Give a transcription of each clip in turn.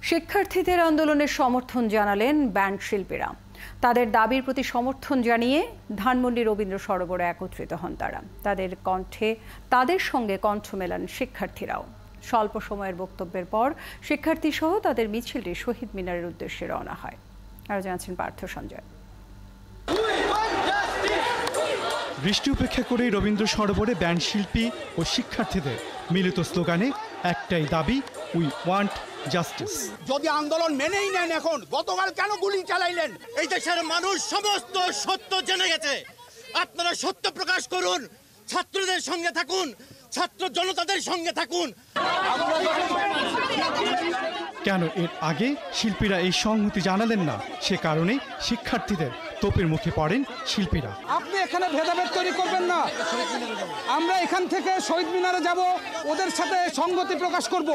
শিক্ষার্থীদের আন্দোলনের সমর্থন জানালেন ব্যান্ড শিল্পীরা। তাদের দাবির প্রতি সমর্থন জানিয়ে ধানমন্ডি রবীন্দ্র সরোবরে একত্রিত হন তারা। তাদের সঙ্গে কণ্ঠ মেলান শিক্ষার্থীরাও। স্বল্প সময়ের বক্তব্যের পর শিক্ষার্থী সহ তাদের মিছিলটি শহীদ মিনারের উদ্দেশ্যে রওনা হয়। আরও জানাচ্ছেন পার্থ সঞ্জয়। বৃষ্টি উপেক্ষা করেই রবীন্দ্র সরোবরে ব্যান্ড শিল্পী ও শিক্ষার্থীদের মিলিত স্লোগানে একটাই দাবি, উই ওয়ান্ট জাস্টিস। যদি আন্দোলন মেনেই নেন, এখন গতকাল কেন গুলি চালাইলেন? এই দেশের মানুষ সমস্ত সত্য জেনে গেছে। আপনারা সত্য প্রকাশ করুন, ছাত্রদের সঙ্গে থাকুন, ছাত্র জনতাদের সঙ্গে থাকুন। কেন এর আগে শিল্পীরা এই সংহতি জানালেন না? সে কারণে শিক্ষার্থীদের তোপের মুখে পড়েন শিল্পীরা। আপনি এখানে ভেদাভেদ তৈরি করবেন না, আমরা এখান থেকে শহীদ মিনারে যাব, ওদের সাথে সংগতি প্রকাশ করব।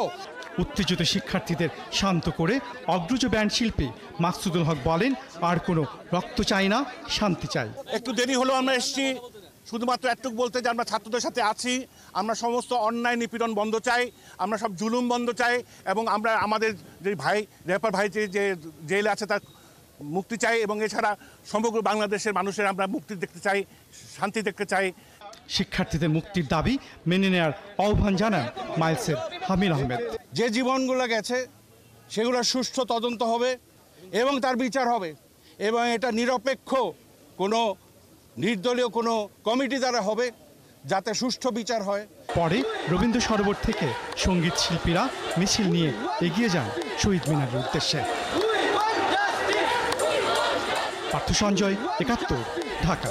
উত্তেজিত শিক্ষার্থীদের শান্ত করে অগ্রজ ব্যান্ড শিল্পী মাকসুদুল হক বলেন, আর কোনো রক্ত চাই না, শান্তি চাই। একটু দেরি হলেও আমরা এসেছি শুধুমাত্র একটুকু বলতে যে আমরা ছাত্রদের সাথে আছি। আমরা সমস্ত অন্যায় নিপীড়ন বন্ধ চাই, আমরা সব জুলুম বন্ধ চাই, এবং আমরা আমাদের যে রেপার ভাই যে জেলে আছে তার মুক্তি চাই, এবং এছাড়া সমগ্র বাংলাদেশের মানুষের আমরা মুক্তি দেখতে চাই, শান্তি দেখতে চাই। শিক্ষার্থীদের মুক্তির দাবি মেনে নেওয়ার আহ্বান জানান মাইলসের হামিদ আহমেদ। যে জীবনগুলো গেছে সেগুলো সুষ্ঠু তদন্ত হবে এবং তার বিচার হবে, এবং এটা নিরপেক্ষ কোনো নির্দলীয় কোনো কমিটি দ্বারা হবে, যাতে সুষ্ঠু বিচার হয়। পরে রবীন্দ্র সরোবর থেকে সঙ্গীত শিল্পীরা মিছিল নিয়ে এগিয়ে যান শহীদ মিনারের উদ্দেশ্যে। পার্থ সঞ্জয়, ৭১, ঢাকা।